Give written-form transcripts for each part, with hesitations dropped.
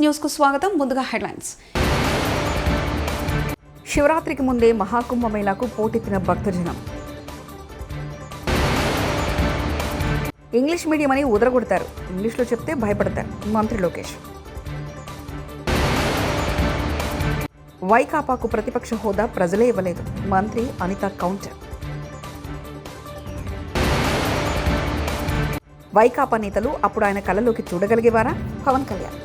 News కు స్వాగతం. ముందుగా హెడ్లైన్స్. శివరాత్రికి ముందే మహాకుంభమేళాకు పోటెత్తిన భక్తజనం. ఇంగ్లీష్ మీడియం అని ఉదరగొడతారు, ఇంగ్లీష్లో చెప్తే భయపడతారు మంత్రి లోకేష్. వైకాపాకు ప్రతిపక్ష హోదా ప్రజలే ఇవ్వలేదు, మంత్రి అనిత కౌంటర్. వైకాపా నేతలు అప్పుడు ఆయన కళ్ళలోకి చూడగలిగేవారా? పవన్ కళ్యాణ్.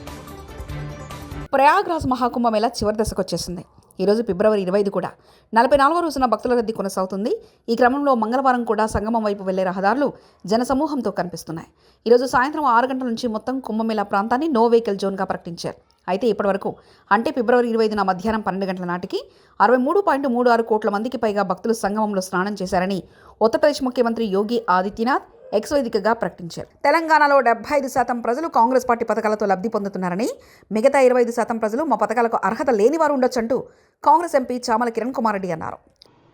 ప్రయాగ్రాజ్ మహాకుంభమేళా చివరి దశకు వచ్చేసింది. ఈరోజు ఫిబ్రవరి 25 కూడా 44వ రోజున భక్తుల రద్దీ కొనసాగుతుంది. ఈ క్రమంలో మంగళవారం కూడా సంగమం వైపు వెళ్లే రహదారులు జనసమూహంతో కనిపిస్తున్నాయి. ఈరోజు సాయంత్రం 6 గంటల నుంచి మొత్తం కుంభమేళా ప్రాంతాన్ని నో వెహికల్ జోన్గా ప్రకటించారు. అయితే ఇప్పటివరకు అంటే ఫిబ్రవరి 25న మధ్యాహ్నం 12 గంటల నాటికి 63.36 కోట్ల మందికి పైగా భక్తులు సంగమంలో స్నానం చేశారని ఉత్తరప్రదేశ్ ముఖ్యమంత్రి యోగి ఆదిత్యనాథ్ ఎక్స్ వేదికగా ప్రకటించారు. తెలంగాణలో 75% ప్రజలు కాంగ్రెస్ పార్టీ పథకాలతో లబ్ధి పొందుతున్నారని, మిగతా 25% ప్రజలు మా పథకాలకు అర్హత లేని వారు ఉండొచ్చంటూ కాంగ్రెస్ ఎంపీ చామల కిరణ్ కుమార్ రెడ్డి అన్నారు.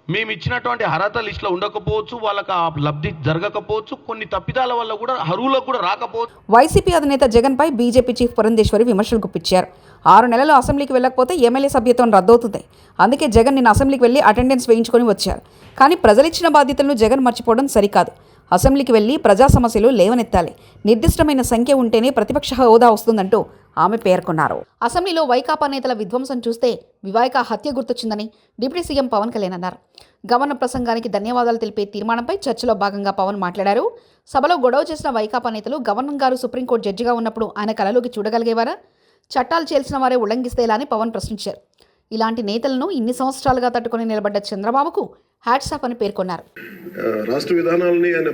మేము ఇచ్చినటువంటి అర్హత లిస్టులో ఉండకపోవచ్చు, వాళ్ళకి ఆ లబ్ధి జరగకపోవచ్చు, కొన్ని తప్పిదాల వల్ల కూడా అర్హులకు కూడా రాకపోవచ్చు. వైసీపీ అధినేత జగన్ పై బీజేపీ చీఫ్ పురంధేశ్వరి విమర్శలు గుప్పించారు. 6 నెలలు అసెంబ్లీకి వెళ్ళకపోతే ఎమ్మెల్యే సభ్యత్వం రద్దవుతుంది. అందుకే జగన్ నిన్న అసెంబ్లీకి వెళ్లి అటెండెన్స్ వేయించుకొని వచ్చారు. కానీ ప్రజలిచ్చిన బాధ్యతలను జగన్ మర్చిపోవడం సరికాదు. అసెంబ్లీకి వెళ్లి ప్రజా సమస్యలు లేవనెత్తాలి. నిర్దిష్టమైన సంఖ్య ఉంటేనే ప్రతిపక్ష హోదా వస్తుందంటూ ఆమె పేర్కొన్నారు. అసెంబ్లీలో వైకాపా నేతల విధ్వంసం చూస్తే వివాయిక హత్య గుర్తొచ్చిందని డిప్యూటీ సీఎం పవన్ కళ్యాణ్ అన్నారు. గవర్నర్ ప్రసంగానికి ధన్యవాదాలు తెలిపే తీర్మానంపై చర్చలో భాగంగా పవన్ మాట్లాడారు. సభలో గొడవ చేసిన వైకాపా నేతలు గవర్నర్ గారు సుప్రీంకోర్టు జడ్జిగా ఉన్నప్పుడు ఆయన కలలోకి చూడగలిగేవారా? చట్టాలు చేయాల్సిన వారే ఉల్లంఘిస్తే ఎలా అని పవన్ ప్రశ్నించారు. ఇలాంటి నేతలను ఇన్ని సంవత్సరాలుగా తట్టుకొని నిలబడ్డ చంద్రబాబుకు హ్యాట్స్ ఆఫ్ అని పేర్కొన్నారు. రాష్ట్ర విధానాలని ఆయన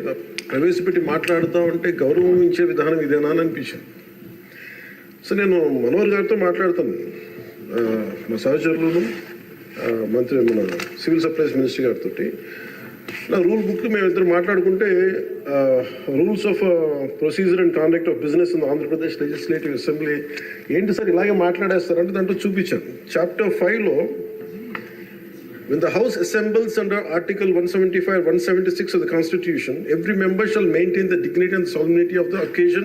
ప్రవేశపెట్టి మాట్లాడుతూ ఉంటే గౌరవించే విధానం ఇదేనా అని అనిపించింది. సో నేను మనోహర్ గారితో మాట్లాడుతాను, మా సహచరులను మంత్రి మన సివిల్ సప్లైస్ మినిస్టర్ గారితో నా రూల్ బుక్ మేమిద్దరు మాట్లాడుకుంటే rules of procedure and conduct of business in Andhra Pradesh legislative assembly ఏంటి సార్ ఇలాగే మాట్లాడేస్తారంటే దాంట్లో చూపించాను. Chapter 5లో when the House assembles under Article 175, 176 of the Constitution, every member shall maintain the dignity and solemnity of the occasion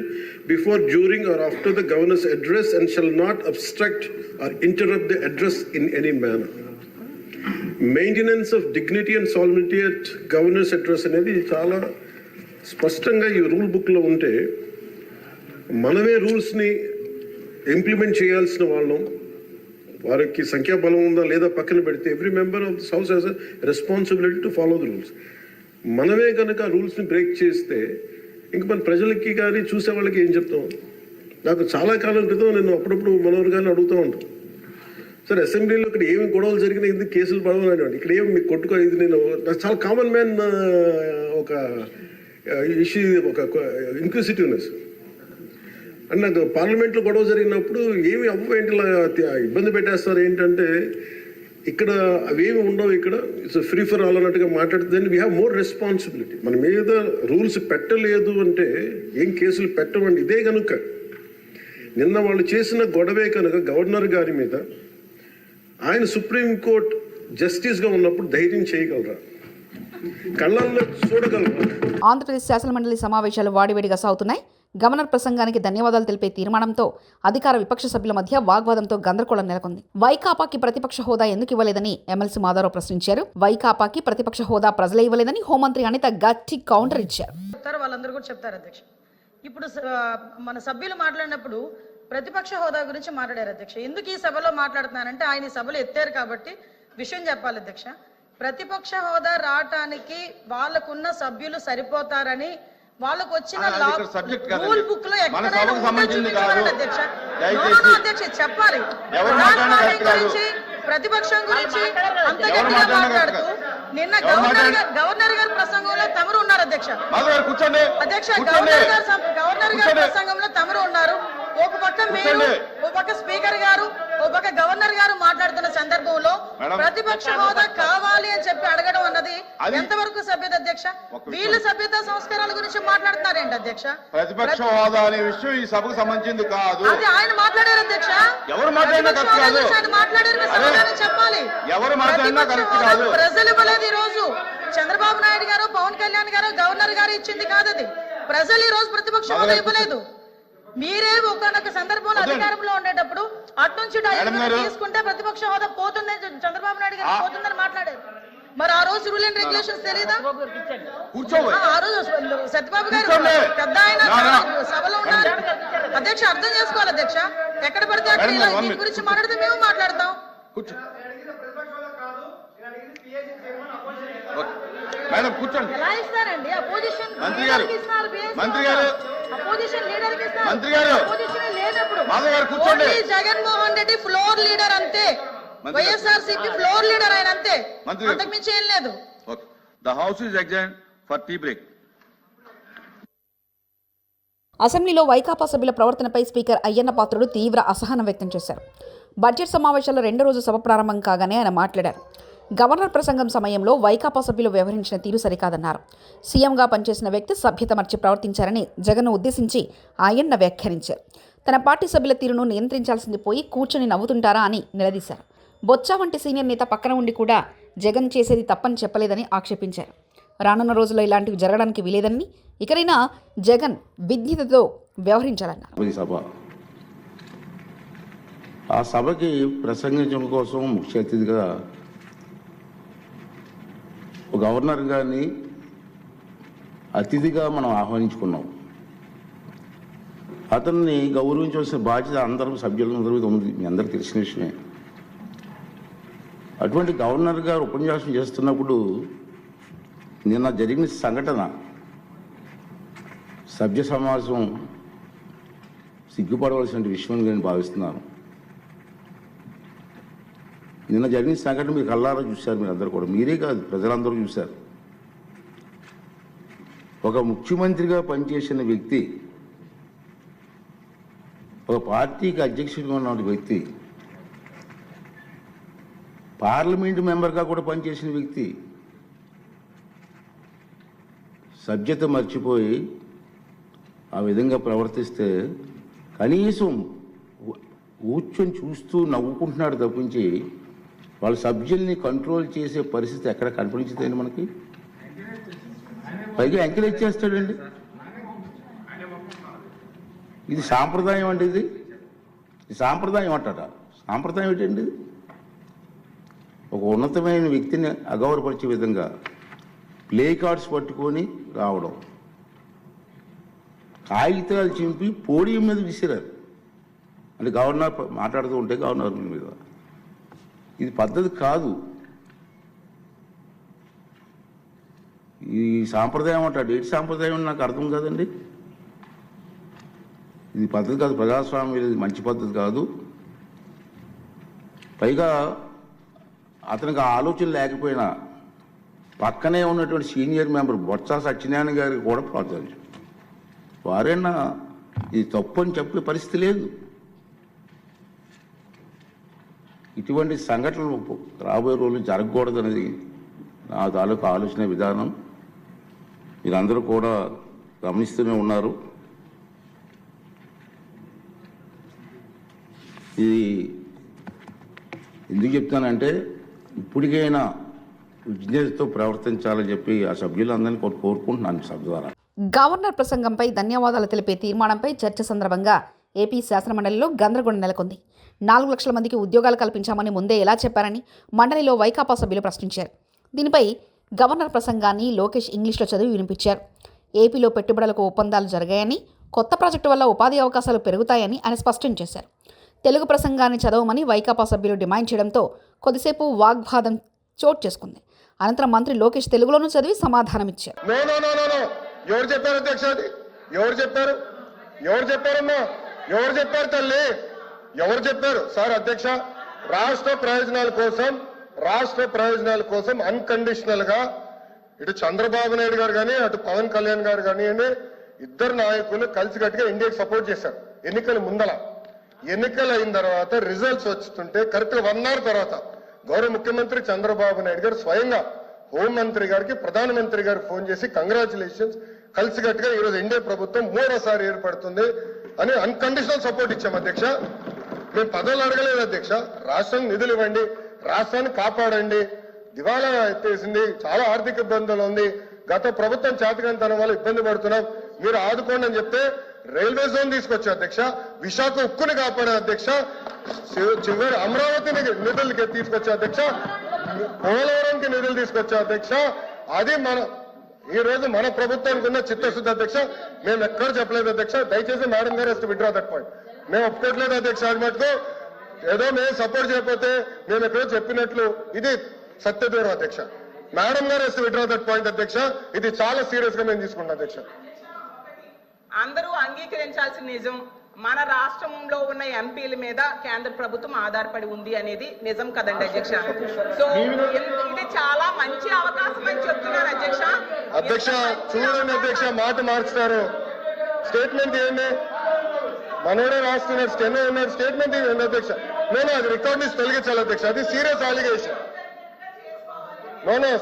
before, during or after the Governor's address and shall not obstruct or interrupt the address in any manner. Maintenance of dignity and solemnity at Governor's address అనేది చాలా స్పష్టంగా ఈ rule బుక్లో ఉంటే మనమే రూల్స్ని implement చేయాల్సిన వాళ్ళం. వారికి సంఖ్యాబలం ఉందా లేదా పక్కన పెడితే every member of this house has a responsibility to follow the rules. మనమే కనుక రూల్స్ని బ్రేక్ చేస్తే ఇంక మన ప్రజలకి కానీ చూసే వాళ్ళకి ఏం చెప్తాం? నాకు చాలా కాలం క్రితం నేను అప్పుడప్పుడు మనోహర్ గారిని అడుగుతూ ఉంటాను, సార్ అసెంబ్లీలో ఇక్కడ ఏమి గొడవలు జరిగినా ఎందుకు కేసులు పడవని, ఇక్కడ ఏమి మీకు కొట్టుకో, ఇది నేను నాకు చాలా కామన్ మ్యాన్ ఒక ఇష్యూ, ఒక ఇన్క్విజిటివ్నెస్. అండ్ నాకు పార్లమెంట్లో గొడవ జరిగినప్పుడు ఏమి ఏంటి ఇబ్బంది పెట్టేస్తారు ఏంటంటే ఇక్కడ అవేమి ఉండవు, ఇక్కడ ఇట్స్ ఫ్రీ ఫర్ ఆల్ అన్నట్టుగా మాట్లాడితే వీ హ్యావ్ మోర్ రెస్పాన్సిబిలిటీ. మన మీద రూల్స్ పెట్టలేదు అంటే ఏం కేసులు పెట్టమండి. ఇదే కనుక నిన్న వాళ్ళు చేసిన గొడవే కనుక గవర్నర్ గారి మీద ఆయన సుప్రీంకోర్టు జస్టిస్గా ఉన్నప్పుడు ధైర్యం చేయగలరా? కళ్ళల్లో చూడగలరా? ఆంధ్రప్రదేశ్ శాసనమండలి సమావేశాలు వాడివేడిగా సాగుతున్నాయి. గవర్నర్ ప్రసంగానికి ధన్యవాదాలు తెలిపే తీర్మానంతో అధికార విపక్ష సభ్యుల మధ్య వాగ్వాదంతో గందరగోళం నెలకొంది. వైకాపాకి ప్రతిపక్ష హోదా ఎందుకు ఇవ్వలేదని ఎమ్మెల్సీ మాధవరావు ప్రశ్నించారు. వైకాపాకి ప్రతిపక్ష హోదా ప్రజలే ఇవ్వలేదని హోంమంత్రి అనిత గట్టి కౌంటర్ ఇచ్చారు. వాళ్ళందరూ కూడా చెప్తారు అధ్యక్ష. ఇప్పుడు మన సభ్యులు మాట్లాడినప్పుడు ప్రతిపక్ష హోదా గురించి మాట్లాడారు అధ్యక్ష. ఎందుకు ఈ సభలో మాట్లాడుతున్నానంటే ఆయన ఈ సభలో ఎత్తారు కాబట్టి విషయం చెప్పాలి అధ్యక్ష. ప్రతిపక్ష హోదా రావటానికి వాళ్ళకున్న సభ్యులు సరిపోతారని వాళ్ళకు వచ్చిన రూల్ బుక్ లో అధ్యక్ష చెప్పాలి. గురించి ప్రతిపక్షం గురించి అంత గట్టిగా మాట్లాడుతూ నిన్న గవర్నర్ గారి ప్రసంగంలో తమరు ఉన్నారు అధ్యక్ష. అధ్యక్ష గవర్నర్ గారి ప్రసంగంలో తమరు ఉన్నారు. ఒక పక్క మీరు, ఒక పక్క స్పీకర్ గారు, ఒక పక్క గవర్నర్ గారు మాట్లాడుతున్న సందర్భంలో ప్రతిపక్ష హోదా కావాలి అని చెప్పి అడగడం అన్నది ఎంతవరకు సభ్యత అధ్యక్ష? వీళ్ళు సభ్యత సంస్కారాల గురించి మాట్లాడుతున్నారేంటి అధ్యక్ష? ప్రతిపక్ష హోదా అనే విషయం ఈ సభకు సంబంధించింది కాదు. అది ఆయన మాట్లాడారు అధ్యక్ష. ఎవరు మాట్లాడారు? ఆయన మాట్లాడారు, సమాధానం చెప్పాలి. ఎవరు మాట్లాడినా ప్రజలు ఇవ్వలేదు. ఈ రోజు చంద్రబాబు నాయుడు గారు, పవన్ కళ్యాణ్ గారు, గవర్నర్ గారు ఇచ్చింది కాదు. అది ప్రజలు ఈ రోజు ప్రతిపక్ష హోదా ఇవ్వలేదు. మీరే ఒకనొక సందర్భంలో అధికారంలో ఉండేటప్పుడు అట్నుంచి తీసుకుంటే ప్రతిపక్ష హోదా పోతుందని చంద్రబాబు నాయుడు గారు పోతుందని మాట్లాడారు. మరి ఆ రోజు రూల్ అండ్ రెగ్యులేషన్స్ తెలీదా? ఆ రోజు సత్యబాబు గారు పెద్ద ఆయన సభలో ఉన్నారు. అధ్యక్ష అర్థం చేసుకోవాలి అధ్యక్ష. ఎక్కడ పడితే అక్కడ దీని గురించి మాట్లాడితే మేము మాట్లాడతాం. మేడం కూర్చోండి. ఎలా ఇస్తారండి అపోజిషన్ మంత్రి గారు అపోజిషన్ లీడర్ కి ఇస్తారు. మంత్రి గారు అపోజిషన్ లేనప్పుడు మాధవ్ గారు కూర్చోండి. జగన్మోహన్ రెడ్డి ఫ్లోర్ లీడర్ అంతే. వైఎస్ఆర్సీపీ ఫ్లోర్ లీడర్ ఆయన అంతే, అంతకు మించి ఏం లేదు. The house is adjourned for tea break. అసెంబ్లీలో వైకాపా సభ్యుల ప్రవర్తనపై స్పీకర్ అయ్యన్న పాత్రుడు తీవ్ర అసహనం వ్యక్తం చేశారు. బడ్జెట్ సమావేశాల్లో రెండో రోజు సభ ప్రారంభం కాగానే ఆయన మాట్లాడారు. గవర్నర్ ప్రసంగం సమయంలో వైకాపా సభ్యులు వ్యవహరించిన తీరు సరికాదన్నారు. సీఎంగా పనిచేసిన వ్యక్తి సభ్యత మర్చి ప్రవర్తించారని జగన్ను ఉద్దేశించి అయ్యన్న వ్యాఖ్యానించారు. తన పార్టీ సభ్యుల తీరును నియంత్రించాల్సింది పోయి కూర్చొని నవ్వుతుంటారా అని నిలదీశారు. బొత్స వంటి సీనియర్ నేత పక్కన ఉండి కూడా జగన్ చేసేది తప్పని చెప్పలేదని ఆక్షేపించారు. రానున్న రోజుల్లో ఇలాంటివి జరగడానికి వీలేదని, ఇకనైనా జగన్ విజ్ఞతతో వ్యవహరించాలన్నారు. ఆ సభకి ప్రసంగించడం కోసం ముఖ్య అతిథిగా గవర్నర్ గారిని అతిథిగా మనం ఆహ్వానించుకున్నాం. అతన్ని గౌరవించవలసిన బాధ్యత అందరూ సభ్యులందరూ ఉంది, మీ అందరికీ తెలిసిన విషయమే. అటువంటి గవర్నర్ గారు ఉపన్యాసం చేస్తున్నప్పుడు నిన్న జరిగిన సంఘటన సభ్య సమావేశం సిగ్గుపడవలసిన విషయం నేను భావిస్తున్నాను. నిన్న జరిగిన సంఘటన మీరు కళ్ళారా చూశారు, మీరు అందరూ కూడా, మీరే కాదు ప్రజలందరూ చూశారు. ఒక ముఖ్యమంత్రిగా పనిచేసిన వ్యక్తి, ఒక పార్టీకి అధ్యక్షుడిగా ఉన్న వ్యక్తి, పార్లమెంటు మెంబర్గా కూడా పనిచేసిన వ్యక్తి సభ్యత మర్చిపోయి ఆ విధంగా ప్రవర్తిస్తే కనీసం కూర్చొని చూస్తూ నవ్వుకుంటున్నాడు తప్పించి వాళ్ళ సభ్యుల్ని కంట్రోల్ చేసే పరిస్థితి ఎక్కడ కనిపించదండి మనకి. పైగా ఎంకరేజ్ చేస్తాడండి. ఇది సాంప్రదాయం అండి, ఇది సాంప్రదాయం అంటారా? సాంప్రదాయం ఏంటండి? ఒక ఉన్నతమైన వ్యక్తిని అగౌరవపరిచే విధంగా ప్లే కార్డ్స్ పట్టుకొని రావడం, కాగితాలు చింపి పోడియం మీద విసిరారు. అంటే గవర్నర్ మాట్లాడుతూ ఉంటే గవర్నర్ మీద, ఇది పద్ధతి కాదు. ఈ సాంప్రదాయం అంటాడు, ఏంటి సాంప్రదాయం నాకు అర్థం కాదండి. ఇది పద్ధతి కాదు, ప్రజాస్వామ్యం ఇది మంచి పద్ధతి కాదు. పైగా అతనికి ఆలోచన లేకపోయినా పక్కనే ఉన్నటువంటి సీనియర్ మెంబర్ బొత్స సత్యనారాయణ గారికి కూడా ప్రోత్సహించారు. వారైనా ఇది తప్పు అని చెప్పే పరిస్థితి లేదు. ఇటువంటి సంఘటనలు రాబోయే రోజులు జరగకూడదనేది నా తాలూకు ఆలోచన విధానం. మీరందరూ కూడా గమనిస్తూనే ఉన్నారు. ఇది ఎందుకు చెప్తానంటే ఇప్పటికైనా విజ్ఞతతో ప్రవర్తించాలని చెప్పి ఆ సభ్యులందరినీ కోరుకుంటున్నాను సభ ద్వారా. గవర్నర్ ప్రసంగంపై ధన్యవాదాలు తెలిపే తీర్మానంపై చర్చ సందర్భంగా ఏపీ శాసనమండలిలో గందరగోళం నెలకొంది. 4 లక్షల మందికి ఉద్యోగాలు కల్పించామని ముందే ఎలా చెప్పారని మండలిలో వైకాపా సభ్యులు ప్రశ్నించారు. దీనిపై గవర్నర్ ప్రసంగాన్ని లోకేష్ ఇంగ్లీష్లో చదివి వినిపించారు. ఏపీలో పెట్టుబడులకు ఒప్పందాలు జరిగాయని, కొత్త ప్రాజెక్టు వల్ల ఉపాధి అవకాశాలు పెరుగుతాయని ఆయన స్పష్టం చేశారు. తెలుగు ప్రసంగాన్ని చదవమని వైకాపా సభ్యులు డిమాండ్ చేయడంతో కొద్దిసేపు వాగ్వాదం చోటు చేసుకుంది. అనంతరం మంత్రి లోకేష్ తెలుగులోనూ చదివి సమాధానమిచ్చారు. ఎవరు చెప్పారు అధ్యక్ష? ఎవరు చెప్పారు? ఎవరు చెప్పారమ్మా? ఎవరు చెప్పారు తల్లి? ఎవరు చెప్పారు? సార్ అధ్యక్ష, రాష్ట్ర ప్రయోజనాల కోసం అన్కండిషనల్ గా ఇటు చంద్రబాబు నాయుడు గారు కానీ అటు పవన్ కళ్యాణ్ గారు కానివ్వండి, ఇద్దరు నాయకులు కలిసికట్టుగా ఇండియాకి సపోర్ట్ చేశారు. ఎన్నికల ముందల, ఎన్నికలు అయిన తర్వాత రిజల్ట్స్ వస్తుంటే కరెక్ట్ గా 1 hour తర్వాత గౌరవ ముఖ్యమంత్రి చంద్రబాబు నాయుడు గారు స్వయంగా హోంమంత్రి గారికి, ప్రధానమంత్రి గారికి ఫోన్ చేసి కంగ్రాచులేషన్స్, కలిసికట్టుగా ఈరోజు ఎన్డీఏ ప్రభుత్వం 3వసారి ఏర్పడుతుంది అని అన్కండిషనల్ సపోర్ట్ ఇచ్చాం అధ్యక్ష. మేము పదవులు అడగలేదు అధ్యక్ష. రాష్ట్రానికి నిధులు ఇవ్వండి, రాష్ట్రాన్ని కాపాడండి, దివాలా ఎత్తేసింది, చాలా ఆర్థిక ఇబ్బందులు ఉంది, గత ప్రభుత్వం చేతకంతనం వల్ల ఇబ్బంది పడుతున్నాం, మీరు ఆదుకోండి అని చెప్తే రైల్వే జోన్ తీసుకొచ్చా అధ్యక్ష, విశాఖ ఉక్కుని కాపాడే అధ్యక్ష, చివరి అమరావతిని నిధులకి తీసుకొచ్చా అధ్యక్ష, పోలవరంకి నిధులు తీసుకొచ్చా అధ్యక్ష. అది ఈ రోజు మన ప్రభుత్వానికి ఉన్న చిత్తశుద్ధి అధ్యక్ష. మేము ఎక్కడ చెప్పలేదు అధ్యక్ష. దయచేసి మేడం గారు విత్డ్రా దట్ పాయింట్. మేము ఒప్పుకోవట్లేదు అధ్యక్ష. అది మటుకు ఏదో మేము సపోర్ట్ చేయకపోతే మేము ఎక్కడో చెప్పినట్లు ఇది సత్యదూరం అధ్యక్ష. మేడం గారు విత్డ్రా దట్ పాయింట్ అధ్యక్ష. ఇది చాలా సీరియస్ గా మేము తీసుకుంటాం అధ్యక్ష. అందరూ అంగీకరించాల్సిన నిజం, మన రాష్ట్రంలో ఉన్న ఎంపీల మీద కేంద్ర ప్రభుత్వం ఆధారపడి ఉంది అనేది నిజం కదండి అధ్యక్ష. సో ఇది చాలా మంచి అవకాశం అని చెప్తున్నారు అధ్యక్ష. అధ్యక్ష చూడండి అధ్యక్ష, మాట మార్చుతారు. స్టేట్మెంట్ ఏంటి, మనోడే రాస్తున్నారు, స్టెనో ఉన్నారు, స్టేట్మెంట్ ఏంటి అధ్యక్ష? నేను అది రికార్డ్ నుంచి తొలగించాలి అధ్యక్ష. అది సీరియస్ అలిగేషన్.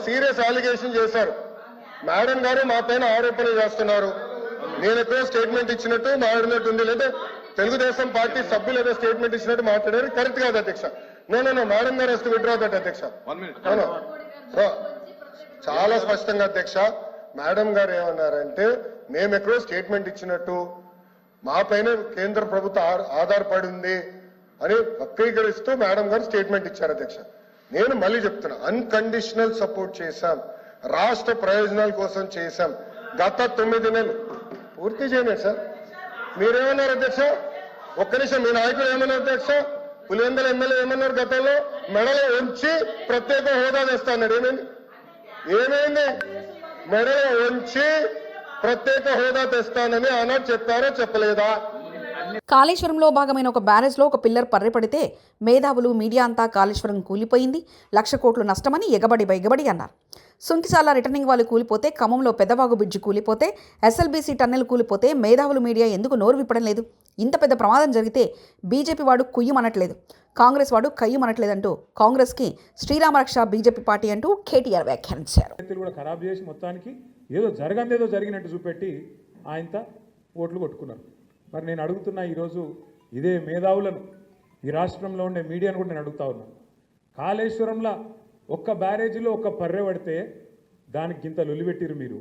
సీరియస్ అలిగేషన్ చేశారు మేడం గారు, మా పైన ఆరోపణలు చేస్తున్నారు. నేను ఎక్కడో స్టేట్మెంట్ ఇచ్చినట్టు మాట్లాడినట్టు ఉంది, లేదా తెలుగుదేశం పార్టీ సభ్యులు ఏదో స్టేట్మెంట్ ఇచ్చినట్టు మాట్లాడారు. కరెక్ట్ కాదు అధ్యక్ష. నో మేడం గారు విత్డ్రా దట్ అధ్యక్ష. చాలా స్పష్టంగా అధ్యక్ష మేడం గారు ఏమన్నారంటే, మేము ఎక్కడో స్టేట్మెంట్ ఇచ్చినట్టు, మా పైన కేంద్ర ప్రభుత్వం ఆధారపడి ఉంది అని వక్రీకరిస్తూ మేడం గారు స్టేట్మెంట్ ఇచ్చారు అధ్యక్ష. నేను మళ్ళీ చెప్తున్నా, అన్కండిషనల్ సపోర్ట్ చేశాం, రాష్ట్ర ప్రయోజనాల కోసం చేశాం. గత 9 నెలలు పూర్తి చేయలేదు సార్. మీరేమన్నారు అధ్యక్ష? ఒక్క నిమిషం, మీ నాయకులు ఏమన్నారు అధ్యక్ష? పులివెందుల ఎమ్మెల్యే ఏమన్నారు గతంలో? మెడలో ఉంచి ప్రత్యేక హోదా తెస్తాడు. ఏమైంది? మెడలో ఉంచి ప్రత్యేక హోదా తెస్తానని ఆనాడు చెప్పారో చెప్పలేదా? కాళేశ్వరంలో భాగమైన ఒక బ్యారేజ్లో ఒక పిల్లర్ పర్రెపడితే మేధావులు మీడియా అంతా కాళేశ్వరం కూలిపోయింది, 1,00,000 కోట్లు నష్టమని ఎగబడి అన్నారు. సుంకిసాల రిటర్నింగ్ వాళ్ళు కూలిపోతే, ఖమ్మంలో పెద్దవాగు బ్రిడ్జి కూలిపోతే, ఎస్ఎల్బీసీ టన్నెల్ కూలిపోతే మేధావులు మీడియా ఎందుకు నోరు విప్పడం లేదు? ఇంత పెద్ద ప్రమాదం జరిగితే బీజేపీ వాడు కుయ్యమనట్లేదు, కాంగ్రెస్ వాడు కయ్యమనట్లేదంటూ కాంగ్రెస్కి శ్రీరామరక్ష బీజేపీ పార్టీ అంటూ కేటీఆర్ వ్యాఖ్యానించారు. కూడా ఖరాబ్ చేసి మొత్తానికి ఏదో జరగందేదో జరిగినట్టు చూపెట్టి ఆయనతో ఓట్లు కొట్టుకున్నారు. మరి నేను అడుగుతున్నా, ఈరోజు ఇదే మేధావులను, ఈ రాష్ట్రంలో ఉండే మీడియాను కూడా నేను అడుగుతా ఉన్నాను. కాళేశ్వరంలో ఒక్క బ్యారేజీలో ఒక్క పర్రె పడితే దానికి ఇంత లొలిపెట్టిరు మీరు.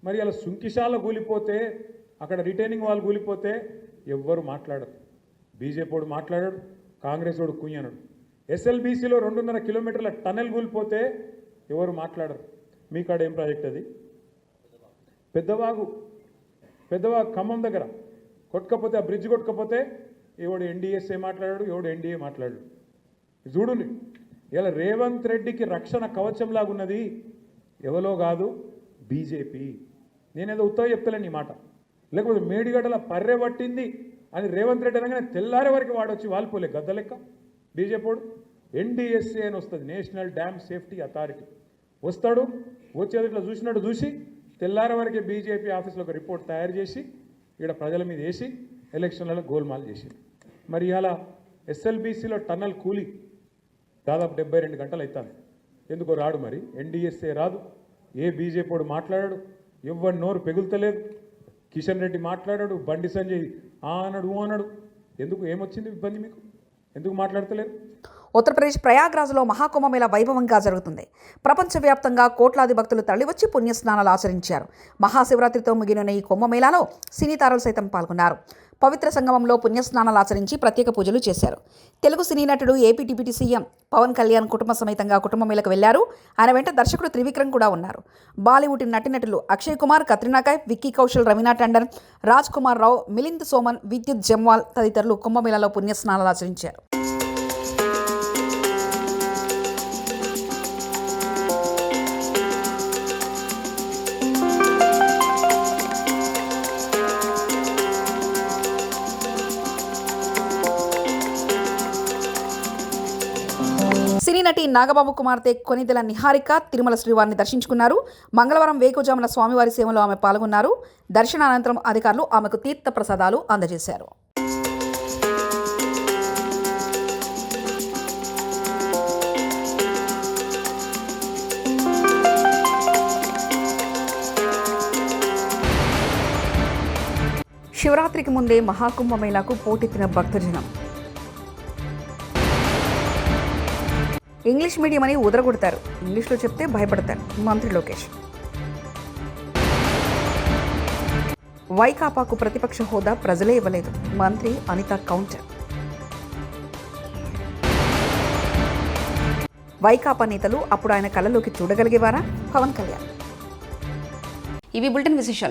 మరి అలా సుంకిశాల కూలిపోతే, అక్కడ రిటైనింగ్ వాళ్ళు కూలిపోతే ఎవ్వరు మాట్లాడరు. బీజేపీ వాడు మాట్లాడాడు, కాంగ్రెస్ వాడు కుయ్యనడు. ఎస్ఎల్బీసీలో 2.5 కిలోమీటర్ల టన్నెల్ కూలిపోతే ఎవరు మాట్లాడరు. మీ కాడ ఏం ప్రాజెక్ట్ అది? పెద్దవాగు ఖమ్మం దగ్గర కొట్టుకపోతే, ఆ బ్రిడ్జ్ కొట్టుకపోతే ఎవడు ఎన్డీఎస్ఏ మాట్లాడాడు, ఎవడు ఎన్డీఏ మాట్లాడాడు. చూడండి, ఇలా రేవంత్ రెడ్డికి రక్షణ కవచంలాగున్నది ఎవరో కాదు, బీజేపీ. నేనేదో ఉత్తగా చెప్తలేను ఈ మాట. లేకపోతే మేడిగడ్డల పర్రె పట్టింది అని రేవంత్ రెడ్డి అనగానే తెల్లారే వరకు వాడొచ్చి వాలిపోలే గద్ద లెక్క బీజేపీ వాడు. ఎన్డీఎస్ఏ అని వస్తుంది, నేషనల్ డ్యామ్ సేఫ్టీ అథారిటీ. వస్తాడు, వచ్చేది ఇట్లా చూసినట్టు చూసి తెల్లారే వరకే బీజేపీ ఆఫీస్లో ఒక రిపోర్ట్ తయారు చేసి ఇక్కడ ప్రజల మీద వేసి ఎలక్షన్లలో గోల్మాల్ చేసి, మరి ఇలా ఎస్ఎల్బీసీలో టన్నల్ కూలి దాదాపు 72 గంటలు అవుతుంది. ఎందుకో రాడు, మరి ఎన్డీఎస్ఏ రాదు, ఏ బీజేపీ వాడు మాట్లాడాడు, ఎవరి నోరు పెగులుతలేదు. కిషన్ రెడ్డి మాట్లాడాడు, బండి సంజయ్ అన్నాడు. ఎందుకు ఏమొచ్చింది ఇబ్బంది మీకు? ఎందుకు మాట్లాడతలేరు? ఉత్తరప్రదేశ్ ప్రయాగ్రాజ్లో మహాకుంభమేళా వైభవంగా జరుగుతుంది. ప్రపంచవ్యాప్తంగా కోట్లాది భక్తులు తరలివచ్చి పుణ్యస్నానాలు ఆచరించారు. మహాశివరాత్రితో ముగిన ఈ కుంభమేళాలో సినీ తారలు సైతం పాల్గొన్నారు. పవిత్ర సంగమంలో పుణ్యస్నానాలు ఆచరించి ప్రత్యేక పూజలు చేశారు. తెలుగు సినీ నటుడు AP deputy CM Pawan Kalyan కుటుంబ సమేతంగా కుంభమేళకు వెళ్లారు. ఆయన వెంట దర్శకుడు త్రివిక్రమ్ కూడా ఉన్నారు. బాలీవుడ్ నటీనటులు అక్షయ్ కుమార్, కత్రినా కైఫ్, విక్కీ కౌశల్, రవీనా టండన్, రాజ్ కుమార్ రావు, మిలింద్ సోమన్, విద్యుత్ జమ్వాల్ తదితరులు కుంభమేళాలో పుణ్యస్నానాలు ఆచరించారు. సినీ నటి నాగబాబు కుమార్తె కొనిదెల నిహారిక తిరుమల శ్రీవారిని దర్శించుకున్నారు. మంగళవారం వేకుజామున స్వామివారి సేవలో ఆమె పాల్గొన్నారు. దర్శనానంతరం అధికారులు ఆమెకు తీర్థ ప్రసాదాలు అందజేశారు. శివరాత్రికి ముందే మహాకుంభమేళాకు పోటెత్తిన భక్తజనం. ఇంగ్లీష్ మీడియం అని ఉదరగొడతారు, ఇంగ్లీష్లో చెప్తే భయపడతారు మంత్రి లోకేష్. వైకాపాకు ప్రతిపక్ష హోదా ప్రజలే ఇవ్వలేదు. మంత్రి అనిత కౌంటర్. వైకాపా నేతలు అప్పుడు ఆయన కళ్ళలోకి చూడగలిగేవారా? పవన్ కళ్యాణ్. ఇవి బులెటిన్ విశేషాలు.